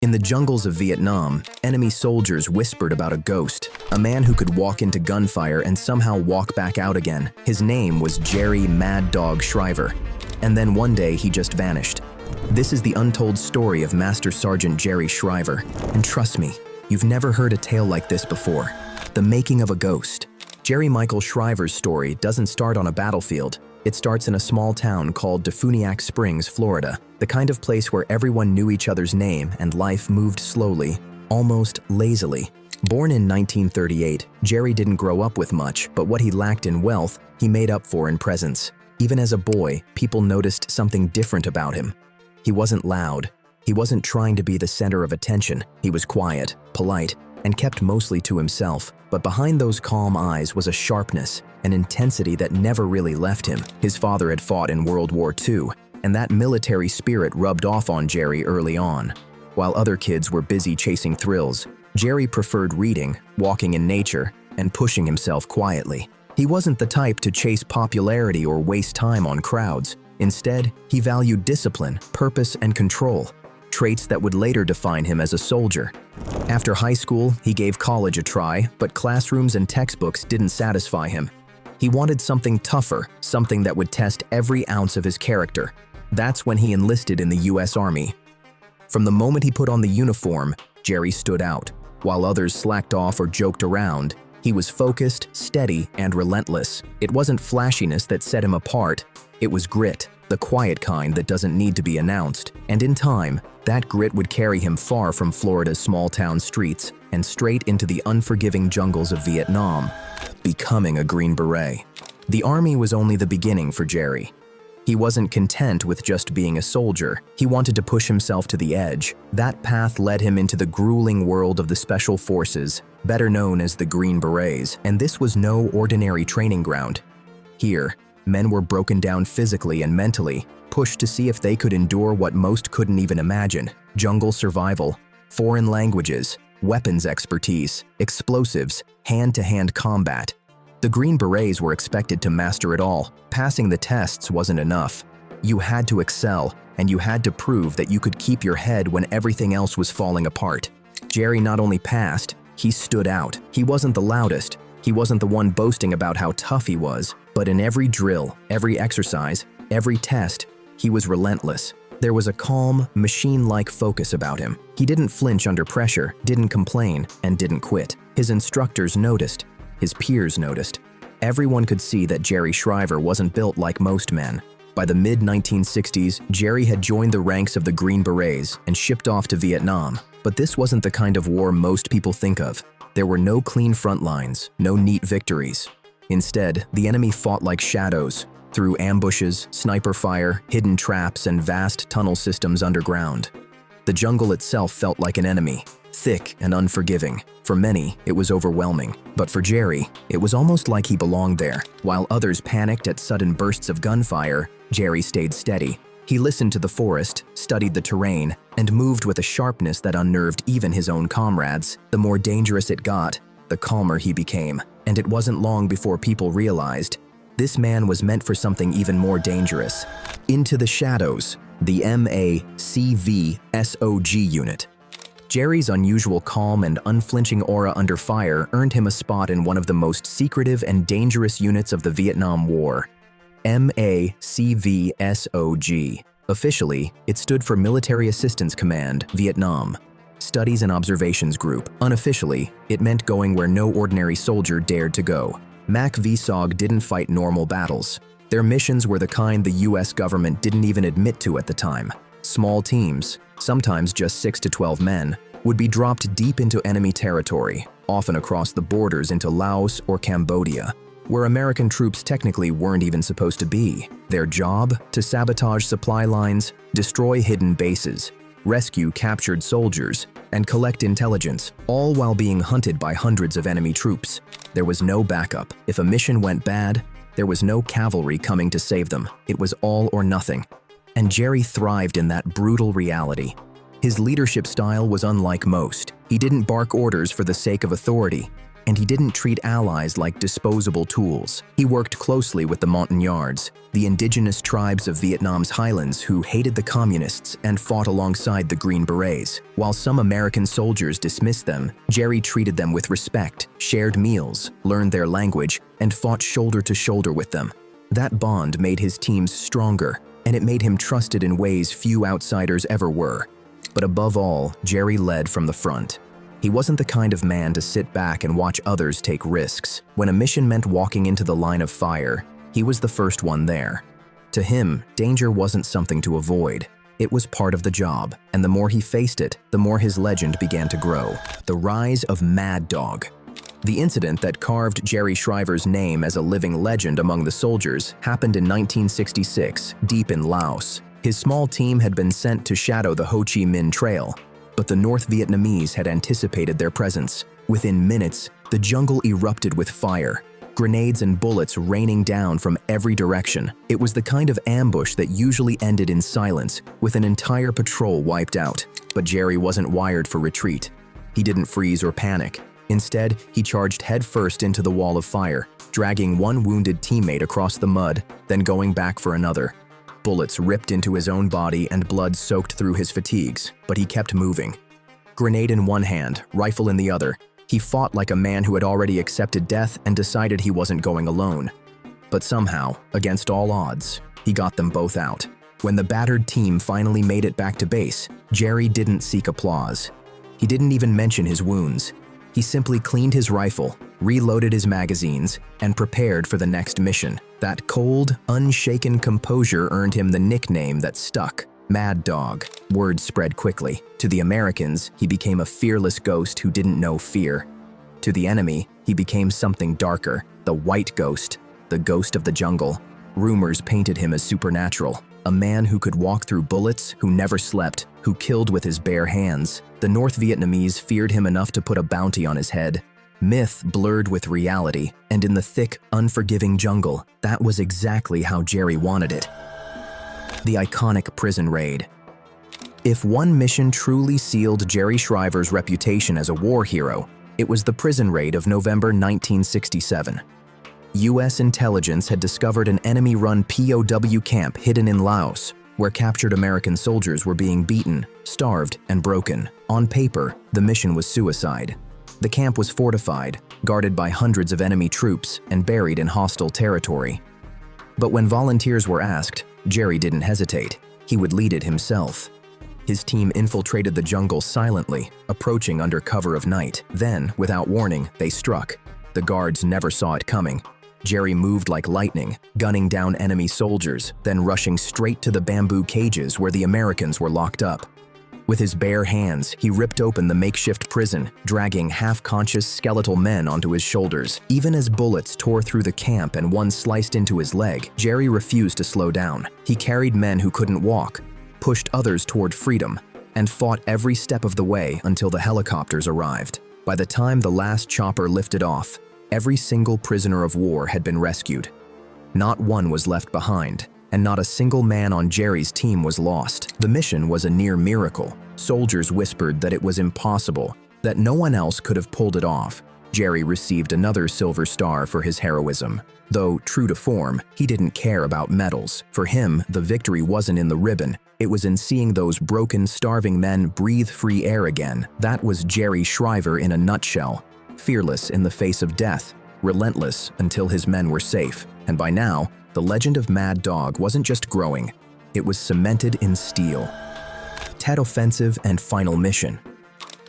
In the jungles of Vietnam, enemy soldiers whispered about a ghost, a man who could walk into gunfire and somehow walk back out again. His name was Jerry Mad Dog Shriver. And then one day he just vanished. This is the untold story of Master Sergeant Jerry Shriver. And trust me, you've never heard a tale like this before. The making of a ghost. Jerry Michael Shriver's story doesn't start on a battlefield. It starts in a small town called Defuniak Springs, Florida, the kind of place where everyone knew each other's name and life moved slowly, almost lazily. Born in 1938, Jerry didn't grow up with much, but what he lacked in wealth, he made up for in presence. Even as a boy, people noticed something different about him. He wasn't loud. He wasn't trying to be the center of attention. He was quiet, polite, and kept mostly to himself. But behind those calm eyes was a sharpness, an intensity that never really left him. His father had fought in World War II, and that military spirit rubbed off on Jerry early on. While other kids were busy chasing thrills, Jerry preferred reading, walking in nature, and pushing himself quietly. He wasn't the type to chase popularity or waste time on crowds. Instead, he valued discipline, purpose, and control, traits that would later define him as a soldier. After high school, he gave college a try, but classrooms and textbooks didn't satisfy him. He wanted something tougher, something that would test every ounce of his character. That's when he enlisted in the U.S. Army. From the moment he put on the uniform, Jerry stood out. While others slacked off or joked around, he was focused, steady, and relentless. It wasn't flashiness that set him apart. It was grit, the quiet kind that doesn't need to be announced. And in time, that grit would carry him far from Florida's small-town streets and straight into the unforgiving jungles of Vietnam, becoming a Green Beret. The Army was only the beginning for Jerry. He wasn't content with just being a soldier. He wanted to push himself to the edge. That path led him into the grueling world of the Special Forces, better known as the Green Berets, and this was no ordinary training ground. Here, men were broken down physically and mentally, pushed to see if they could endure what most couldn't even imagine: jungle survival, foreign languages, weapons expertise, explosives, hand-to-hand combat. The Green Berets were expected to master it all. Passing the tests wasn't enough. You had to excel, and you had to prove that you could keep your head when everything else was falling apart. Jerry not only passed, he stood out. He wasn't the loudest. He wasn't the one boasting about how tough he was, but in every drill, every exercise, every test, he was relentless. There was a calm, machine-like focus about him. He didn't flinch under pressure, didn't complain, and didn't quit. His instructors noticed. His peers noticed. Everyone could see that Jerry Shriver wasn't built like most men. By the mid-1960s, Jerry had joined the ranks of the Green Berets and shipped off to Vietnam. But this wasn't the kind of war most people think of. There were no clean front lines, no neat victories. Instead, the enemy fought like shadows, through ambushes, sniper fire, hidden traps, and vast tunnel systems underground. The jungle itself felt like an enemy, thick and unforgiving. For many, it was overwhelming. But for Jerry, it was almost like he belonged there. While others panicked at sudden bursts of gunfire, Jerry stayed steady. He listened to the forest, studied the terrain, and moved with a sharpness that unnerved even his own comrades. The more dangerous it got, the calmer he became. And it wasn't long before people realized this man was meant for something even more dangerous. Into the shadows, the MACV-SOG unit. Jerry's unusual calm and unflinching aura under fire earned him a spot in one of the most secretive and dangerous units of the Vietnam War. MACV-SOG. Officially, it stood for Military Assistance Command, Vietnam, Studies and Observations Group. Unofficially, it meant going where no ordinary soldier dared to go. MACV-SOG didn't fight normal battles. Their missions were the kind the US government didn't even admit to at the time. Small teams, sometimes just 6 to 12 men, would be dropped deep into enemy territory, often across the borders into Laos or Cambodia, where American troops technically weren't even supposed to be. Their job? To sabotage supply lines, destroy hidden bases, rescue captured soldiers, and collect intelligence, all while being hunted by hundreds of enemy troops. There was no backup. If a mission went bad, there was no cavalry coming to save them. It was all or nothing. And Jerry thrived in that brutal reality. His leadership style was unlike most. He didn't bark orders for the sake of authority. And he didn't treat allies like disposable tools. He worked closely with the Montagnards, the indigenous tribes of Vietnam's highlands who hated the communists and fought alongside the Green Berets. While some American soldiers dismissed them, Jerry treated them with respect, shared meals, learned their language, and fought shoulder to shoulder with them. That bond made his teams stronger, and it made him trusted in ways few outsiders ever were. But above all, Jerry led from the front. He wasn't the kind of man to sit back and watch others take risks. When a mission meant walking into the line of fire, he was the first one there. To him, danger wasn't something to avoid. It was part of the job, and the more he faced it, the more his legend began to grow. The rise of Mad Dog. The incident that carved Jerry Shriver's name as a living legend among the soldiers happened in 1966, deep in Laos. His small team had been sent to shadow the Ho Chi Minh Trail, but the North Vietnamese had anticipated their presence. Within minutes, the jungle erupted with fire, grenades and bullets raining down from every direction. It was the kind of ambush that usually ended in silence, with an entire patrol wiped out. But Jerry wasn't wired for retreat. He didn't freeze or panic. Instead, he charged headfirst into the wall of fire, dragging one wounded teammate across the mud, then going back for another. Bullets ripped into his own body and blood soaked through his fatigues, but he kept moving. Grenade in one hand, rifle in the other, he fought like a man who had already accepted death and decided he wasn't going alone. But somehow, against all odds, he got them both out. When the battered team finally made it back to base, Jerry didn't seek applause. He didn't even mention his wounds. He simply cleaned his rifle, reloaded his magazines, and prepared for the next mission. That cold, unshaken composure earned him the nickname that stuck, Mad Dog. Word spread quickly. To the Americans, he became a fearless ghost who didn't know fear. To the enemy, he became something darker, the White Ghost, the ghost of the jungle. Rumors painted him as supernatural, a man who could walk through bullets, who never slept, who killed with his bare hands. The North Vietnamese feared him enough to put a bounty on his head. Myth blurred with reality, and in the thick, unforgiving jungle, that was exactly how Jerry wanted it. The iconic prison raid. If one mission truly sealed Jerry Shriver's reputation as a war hero, it was the prison raid of November 1967. U.S. intelligence had discovered an enemy-run POW camp hidden in Laos, where captured American soldiers were being beaten, starved, and broken. On paper, the mission was suicide. The camp was fortified, guarded by hundreds of enemy troops, and buried in hostile territory. But when volunteers were asked, Jerry didn't hesitate. He would lead it himself. His team infiltrated the jungle silently, approaching under cover of night. Then, without warning, they struck. The guards never saw it coming. Jerry moved like lightning, gunning down enemy soldiers, then rushing straight to the bamboo cages where the Americans were locked up. With his bare hands, he ripped open the makeshift prison, dragging half-conscious skeletal men onto his shoulders. Even as bullets tore through the camp and one sliced into his leg, Jerry refused to slow down. He carried men who couldn't walk, pushed others toward freedom, and fought every step of the way until the helicopters arrived. By the time the last chopper lifted off, every single prisoner of war had been rescued. Not one was left behind, and not a single man on Jerry's team was lost. The mission was a near miracle. Soldiers whispered that it was impossible, that no one else could have pulled it off. Jerry received another Silver Star for his heroism. Though, true to form, he didn't care about medals. For him, the victory wasn't in the ribbon. It was in seeing those broken, starving men breathe free air again. That was Jerry Shriver in a nutshell. Fearless in the face of death, relentless until his men were safe. And by now, the legend of Mad Dog wasn't just growing, it was cemented in steel. Tet Offensive and Final Mission.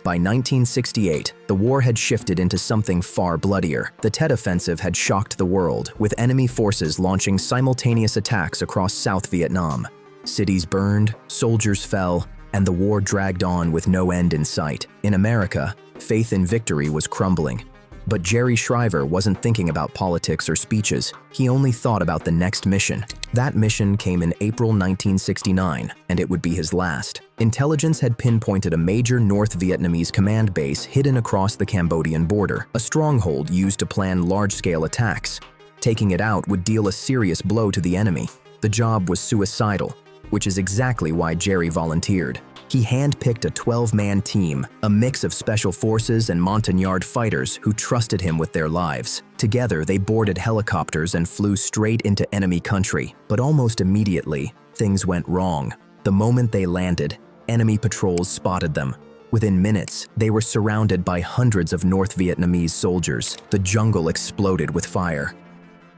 By 1968, the war had shifted into something far bloodier. The Tet Offensive had shocked the world, with enemy forces launching simultaneous attacks across South Vietnam. Cities burned, soldiers fell, and the war dragged on with no end in sight. In America, faith in victory was crumbling. But Jerry Shriver wasn't thinking about politics or speeches. He only thought about the next mission. That mission came in April 1969, and it would be his last. Intelligence had pinpointed a major North Vietnamese command base hidden across the Cambodian border, a stronghold used to plan large-scale attacks. Taking it out would deal a serious blow to the enemy. The job was suicidal, which is exactly why Jerry volunteered. He handpicked a 12-man team, a mix of special forces and Montagnard fighters who trusted him with their lives. Together, they boarded helicopters and flew straight into enemy country. But almost immediately, things went wrong. The moment they landed, enemy patrols spotted them. Within minutes, they were surrounded by hundreds of North Vietnamese soldiers. The jungle exploded with fire.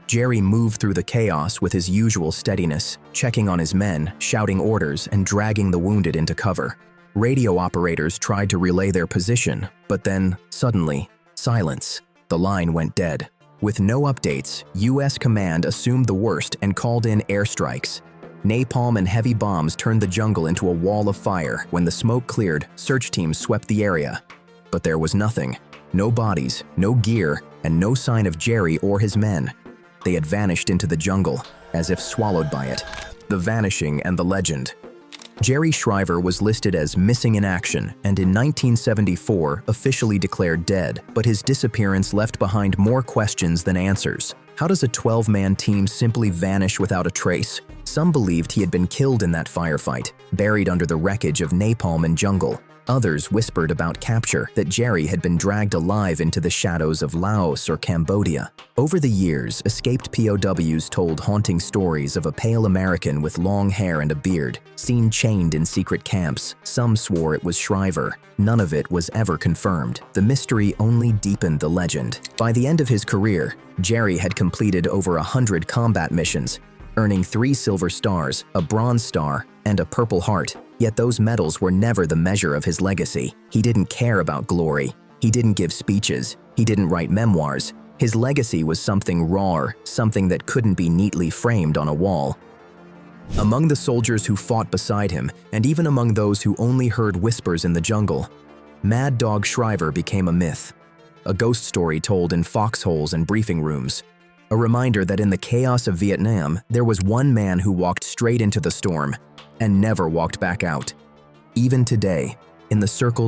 Jerry moved through the chaos with his usual steadiness, checking on his men, shouting orders, and dragging the wounded into cover. Radio operators tried to relay their position, but then, suddenly, silence. The line went dead. With no updates, U.S. command assumed the worst and called in airstrikes. Napalm and heavy bombs turned the jungle into a wall of fire. When the smoke cleared, search teams swept the area. But there was nothing. No bodies, no gear, and no sign of Jerry or his men. They had vanished into the jungle, as if swallowed by it. The vanishing and the legend. Jerry Shriver was listed as missing in action and in 1974 officially declared dead, but his disappearance left behind more questions than answers. How does a 12-man team simply vanish without a trace? Some believed he had been killed in that firefight, buried under the wreckage of napalm and jungle. Others whispered about capture, that Jerry had been dragged alive into the shadows of Laos or Cambodia. Over the years, escaped POWs told haunting stories of a pale American with long hair and a beard, seen chained in secret camps. Some swore it was Shriver. None of it was ever confirmed. The mystery only deepened the legend. By the end of his career, Jerry had completed over 100 combat missions, earning 3 Silver Stars, a Bronze Star, and a Purple Heart. Yet those medals were never the measure of his legacy. He didn't care about glory. He didn't give speeches. He didn't write memoirs. His legacy was something raw, something that couldn't be neatly framed on a wall. Among the soldiers who fought beside him, and even among those who only heard whispers in the jungle, Mad Dog Shriver became a myth. A ghost story told in foxholes and briefing rooms. A reminder that in the chaos of Vietnam, there was one man who walked straight into the storm and never walked back out. Even today, in the circles